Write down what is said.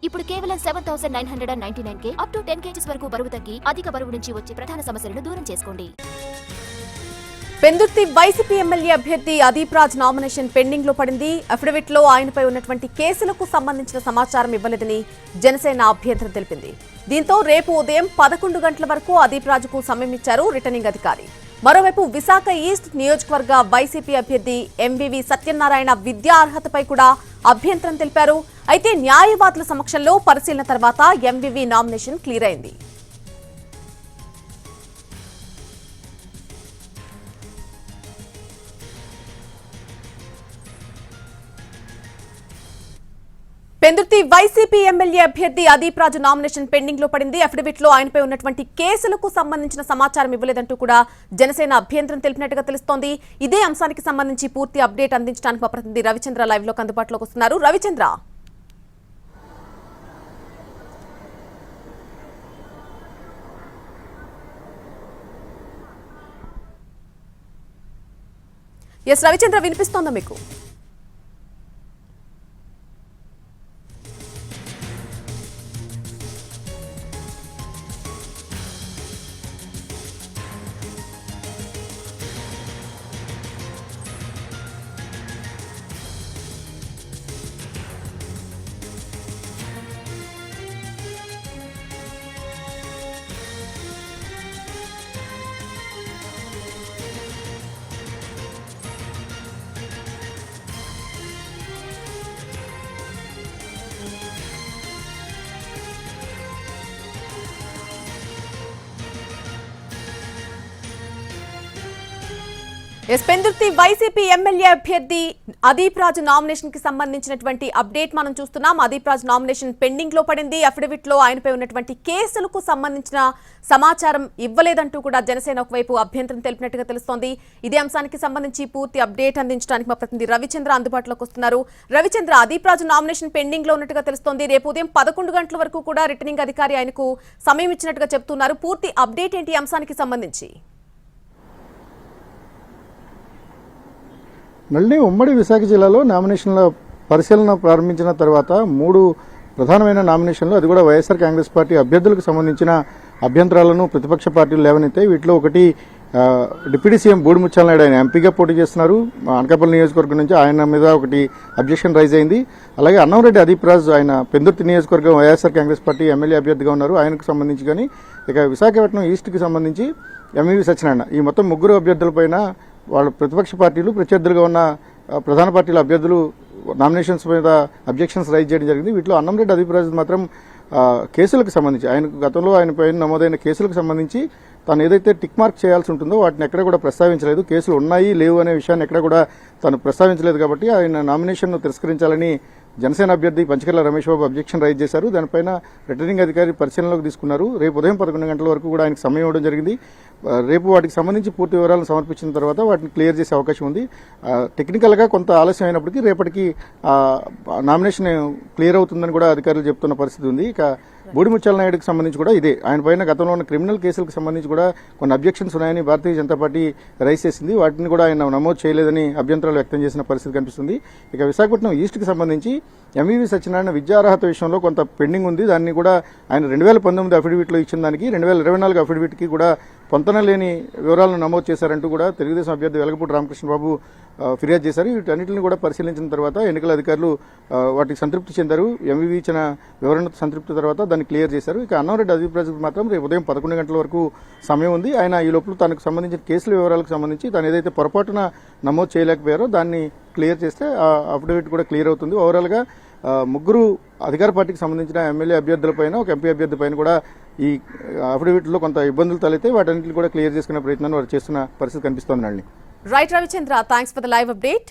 ఇప్పుడు కేవలం 7,999 up to 10 kgs వరకు బరువు తగ్గి అధిక బరువు నుంచి వచ్చే ప్రధాన సమస్యలను దూరం చేసుకోండి. పెందుర్తి వైసీపీ ఎమ్మెల్యే అభ్యర్థి అదీప్ రాజ్ నామినేషన్ పెండింగ్ లో పడింది. అఫిడవిట్ లో ఆయనపై ఉన్నటువంటి కేసులకు సంబంధించిన సమాచారం ఇవ్వలేదని జనసేన అభ్యర్థన తెలిపింది. దీంతో రేపు ఉదయం 11 గంటల వరకు అదీప్ రాజ్కు సమయం ఇచ్చారు రిటర్నింగ్ అధికారి. మరోవైపు విశాఖ ఈస్ట్ నియోజకవర్గ వైసీపీ అభ్యర్థి ఎంవివి సత్యనారాయణ విద్యా అర్హతపై కూడా అభ్యంతరం తెలిపారు. అయితే న్యాయవాదుల సమక్షంలో పరిశీలన తర్వాత ఎంవివి నామినేషన్ క్లియర్ అయింది. పెందుర్తి వైసీపీ ఎమ్మెల్యే అభ్యర్థి అదీప్ రాజ్ నామినేషన్ పెండింగ్ లో పడింది. అఫిడవిట్ లో ఆయనపై ఉన్నటువంటి కేసులకు సంబంధించిన సమాచారం ఇవ్వలేదంటూ కూడా జనసేన అభ్యంతరం తెలిపినట్టుగా తెలుస్తోంది. ఇదే అంశానికి సంబంధించి పూర్తి అప్డేట్ అందించడానికి మా ప్రతినిధి రవిచంద్ర లైవ్ లోకి అందుబాటులోకి వస్తున్నారు. రవిచంద్ర, రవిచంద్ర వినిపిస్తోందా మీకు? పెందుర్తి వైసీపీ ఎమ్మెల్యే అభ్యర్థి అదీప్ రాజ్ నామినేషన్ కి సంబంధించినటువంటి అప్డేట్ మనం చూస్తున్నాం. అదీప్ రాజ్ నామినేషన్ పెండింగ్ లో పడింది. అఫిడవిట్ లో ఆయనపై ఉన్నటువంటి కేసులకు సంబంధించిన సమాచారం ఇవ్వలేదంటూ కూడా జనసేన ఒకవైపు అభ్యంతరం తెలిపినట్టుగా తెలుస్తోంది. ఇదే అంశానికి సంబంధించి పూర్తి అప్డేట్ అందించడానికి మా ప్రతినిధి రవిచంద్ర అందుబాటులోకి వస్తున్నారు. రవిచంద్ర, అదీప్ రాజ్ నామినేషన్ పెండింగ్ లో ఉన్నట్టుగా తెలుస్తోంది. రేపు ఉదయం 11 గంటల వరకు కూడా రిటర్నింగ్ అధికారి ఆయనకు సమయం ఇచ్చినట్టుగా చెబుతున్నారు. పూర్తి అప్డేట్ ఏంటి అంశానికి సంబంధించి? మళ్ళీ ఉమ్మడి విశాఖ జిల్లాలో నామినేషన్ల పరిశీలన ప్రారంభించిన తర్వాత 3 ప్రధానమైన నామినేషన్లు, అది కూడా వైఎస్ఆర్ కాంగ్రెస్ పార్టీ అభ్యర్థులకు సంబంధించిన అభ్యంతరాలను ప్రతిపక్ష పార్టీలు లేవనెత్తాయి. వీటిలో ఒకటి డిప్యూటీ సీఎం బూడిముత్యాల నాయుడు, ఆయన ఎంపీగా పోటీ చేస్తున్నారు అనకాపల్లి నియోజకవర్గం నుంచి, ఆయన మీద ఒకటి అబ్జెక్షన్ రైజ్ అయింది. అలాగే అన్నంరెడ్డి అదీప్ రాజ్, ఆయన పెందుర్తి నియోజకవర్గం వైఎస్ఆర్ కాంగ్రెస్ పార్టీ ఎమ్మెల్యే అభ్యర్థిగా ఉన్నారు, ఆయనకు సంబంధించి. కానీ ఇక విశాఖపట్నం ఈస్ట్కి సంబంధించి ఎంవివి సత్యనారాయణ, ఈ మొత్తం 3 అభ్యర్థులపైన వాళ్ళ ప్రతిపక్ష పార్టీలు, ప్రత్యర్థులుగా ఉన్న ప్రధాన పార్టీల అభ్యర్థులు నామినేషన్స్ మీద అబ్జెక్షన్స్ రైజ్ చేయడం జరిగింది. వీటిలో అన్నంరెడ్డి అదీప్ రాజ్ మాత్రం కేసులకు సంబంధించి, ఆయనకు గతంలో ఆయన పైన నమోదైన కేసులకు సంబంధించి తాను ఏదైతే టిక్ మార్క్ చేయాల్సి ఉంటుందో వాటిని ఎక్కడ కూడా ప్రస్తావించలేదు. కేసులు ఉన్నాయి లేవు అనే విషయాన్ని ఎక్కడ కూడా తాను ప్రస్తావించలేదు. కాబట్టి ఆయన నామినేషన్ను తిరస్కరించాలని జనసేన అభ్యర్థి పంచకర్ల రమేష్ బాబు అబ్జెక్షన్ రైజ్ చేశారు. దానిపైన రిటర్నింగ్ అధికారి పరిశీలనలోకి తీసుకున్నారు. రేపు ఉదయం 11 గంటల వరకు కూడా ఆయనకు సమయం ఇవ్వడం జరిగింది. రేపు వాటికి సంబంధించి పూర్తి వివరాలను సమర్పించిన తర్వాత వాటిని క్లియర్ చేసే అవకాశం ఉంది. టెక్నికల్గా కొంత ఆలస్యం అయినప్పటికీ రేపటికి నామినేషన్ క్లియర్ అవుతుందని కూడా అధికారులు చెప్తున్న పరిస్థితి ఉంది. ఇక బూడిముత్యాల నాయుడుకి సంబంధించి కూడా ఇదే, ఆయన పైన గతంలో ఉన్న క్రిమినల్ కేసులకు సంబంధించి కూడా కొన్ని అబ్జెక్షన్స్ ఉన్నాయని భారతీయ జనతా పార్టీ రైజ్ చేసింది. వాటిని కూడా ఆయన నమోదు చేయలేదని అభ్యంతరాలు వ్యక్తం చేసిన పరిస్థితి కనిపిస్తుంది. ఇక విశాఖపట్నం ఈస్ట్కి సంబంధించి ఎంవివి సత్యనారాయణ విద్యార్హత విషయంలో కొంత పెండింగ్ ఉంది. దాన్ని కూడా ఆయన 2019 అఫిడవిట్లో ఇచ్చిన దానికి 2024 అఫిడవిట్కి కూడా పొంతన లేని వివరాలను నమోదు చేశారంటూ కూడా తెలుగుదేశం అభ్యర్థి వెలగపూడి రామకృష్ణబాబు ఫిర్యాదు చేశారు. వీటన్నిటిని కూడా పరిశీలించిన తర్వాత ఎన్నికల అధికారులు వాటికి సంతృప్తి చెందారు. ఎంవివి ఇచ్చిన వివరణ సంతృప్తి తర్వాత దాన్ని క్లియర్ చేశారు. ఇక అన్నంరెడ్డి అదీప్ రాజ్ మాత్రం రేపు ఉదయం 11 గంటల వరకు సమయం ఉంది. ఆయన ఈ లోపల తనకు సంబంధించిన కేసుల వివరాలకు సంబంధించి తాను ఏదైతే పొరపాటున నమోదు చేయలేకపోయారో దాన్ని క్లియర్ చేస్తే ఆ అఫిడవిట్ కూడా క్లియర్ అవుతుంది. ఓవరాల్గా 3 అధికార పార్టీకి సంబంధించిన ఎమ్మెల్యే అభ్యర్థులపైన, ఒక ఎంపీ అభ్యర్థి పైన కూడా ఈ అఫిడవిట్లో కొంత ఇబ్బందులు తలెత్తే వాటన్నింటిని కూడా క్లియర్ చేసుకునే ప్రయత్నాన్ని వారు చేస్తున్న పరిస్థితి కనిపిస్తోందండి. Right Ravichandra, thanks for the live update.